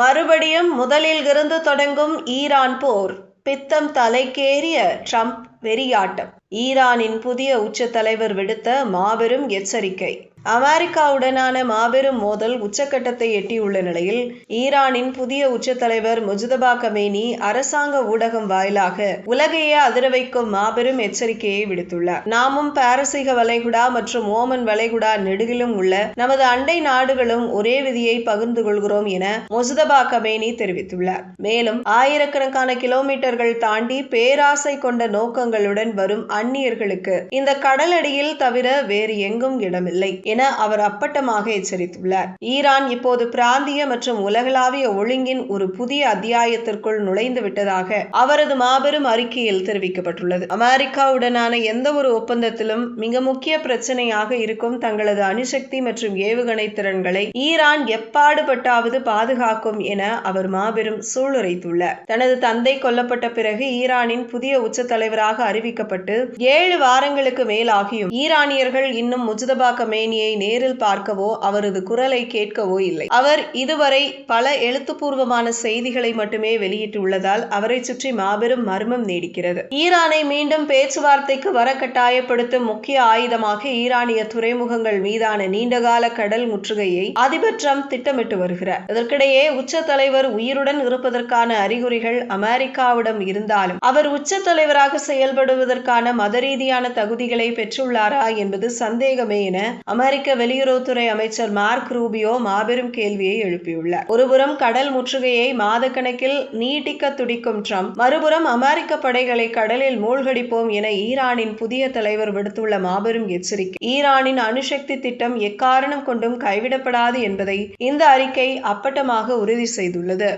மறுபடியும் முதலில் இருந்து தொடங்கும் ஈரான் போர். பித்தம் தலைக்கேறிய ட்ரம்ப் வெறியாட்டம். ஈரானின் புதிய உச்ச தலைவர் விடுத்த மாபெரும் எச்சரிக்கை. அமெரிக்காவுடனான மாபெரும் மோதல் உச்சக்கட்டத்தை எட்டியுள்ள நிலையில் ஈரானின் புதிய உச்ச தலைவர் முஜ்தபா கமேனி அரசாங்க ஊடகம் வாயிலாக உலகையே அதிர வைக்கும் மாபெரும் எச்சரிக்கையை விடுத்துள்ளார். நாமும் பாரசீக வளைகுடா மற்றும் ஓமன் வளைகுடா நெடுகிலும் உள்ள நமது அண்டை நாடுகளும் ஒரே விதியை பகிர்ந்து கொள்கிறோம் என முஜ்தபா கமேனி தெரிவித்துள்ளார். மேலும் ஆயிரக்கணக்கான கிலோமீட்டர்கள் தாண்டி பேராசை கொண்ட நோக்கங்களுடன் வரும் அந்நியர்களுக்கு இந்த கடலடியில் தவிர வேறு எங்கும் இடமில்லை என அவர் அப்பட்டமாக எச்சரித்துள்ளார். ஈரான் இப்போது பிராந்திய மற்றும் உலகளாவிய ஒழுங்கின் ஒரு புதிய அத்தியாயத்திற்குள் நுழைந்து விட்டதாக அவரது மாபெரும் அறிக்கையில் தெரிவிக்கப்பட்டுள்ளது. அமெரிக்காவுடனான எந்த ஒரு ஒப்பந்தத்திலும் மிக முக்கிய பிரச்சனையாக இருக்கும் தங்களது அணுசக்தி மற்றும் ஏவுகணை திறன்களை ஈரான் எப்பாடுபட்டாவது பாதுகாக்கும் என அவர் மாபெரும் சூளுரைத்துள்ளார். தனது தந்தை கொல்லப்பட்ட பிறகு ஈரானின் புதிய உச்ச தலைவராக அறிவிக்கப்பட்டு 7 வாரங்களுக்கு மேலாகியும் ஈரானியர்கள் இன்னும் முஜ்தபா கமேனியை நேரில் பார்க்கவோ அவரது குரலை கேட்கவோ இல்லை. அவர் இதுவரை பல எழுத்துப்பூர்வமான செய்திகளை மட்டுமே வெளியிட்டுள்ளதால் அவரை சுற்றி மாபெரும் மர்மம் நீடிக்கிறது. ஈரானை மீண்டும் பேச்சுவார்த்தைக்கு வர கட்டாயப்படுத்தும் முக்கிய ஆயுதமாக ஈரானிய துறைமுகங்கள் மீதான நீண்டகால கடல் முற்றுகையை அதிபர் ட்ரம்ப் திட்டமிட்டு வருகிறார். இதற்கிடையே உச்ச தலைவர் உயிருடன் இருப்பதற்கான அறிகுறிகள் அமெரிக்காவிடம் இருந்தாலும் அவர் உச்ச தலைவராக செயல்படுவதற்கான மத ரீதியான தகுதிகளை பெற்றுள்ளாரா என்பது சந்தேகமே என அமெரிக்க வெளியுறவுத்துறை அமைச்சர் மார்க் ரூபியோ மாபெரும் கேள்வியை எழுப்பியுள்ளார். ஒருபுறம் கடல் முற்றுகையை மாதக்கணக்கில் நீட்டிக்க துடிக்கும் ட்ரம்ப், மறுபுறம் அமெரிக்க படைகளை கடலில் மூழ்கடிப்போம் என ஈரானின் புதிய தலைவர் விடுத்துள்ள மாபெரும் எச்சரிக்கை ஈரானின் அணுசக்தி திட்டம் எக்காரணம் கொண்டும் கைவிடப்படாது என்பதை இந்த அறிக்கை அப்பட்டமாக உறுதி செய்துள்ளது.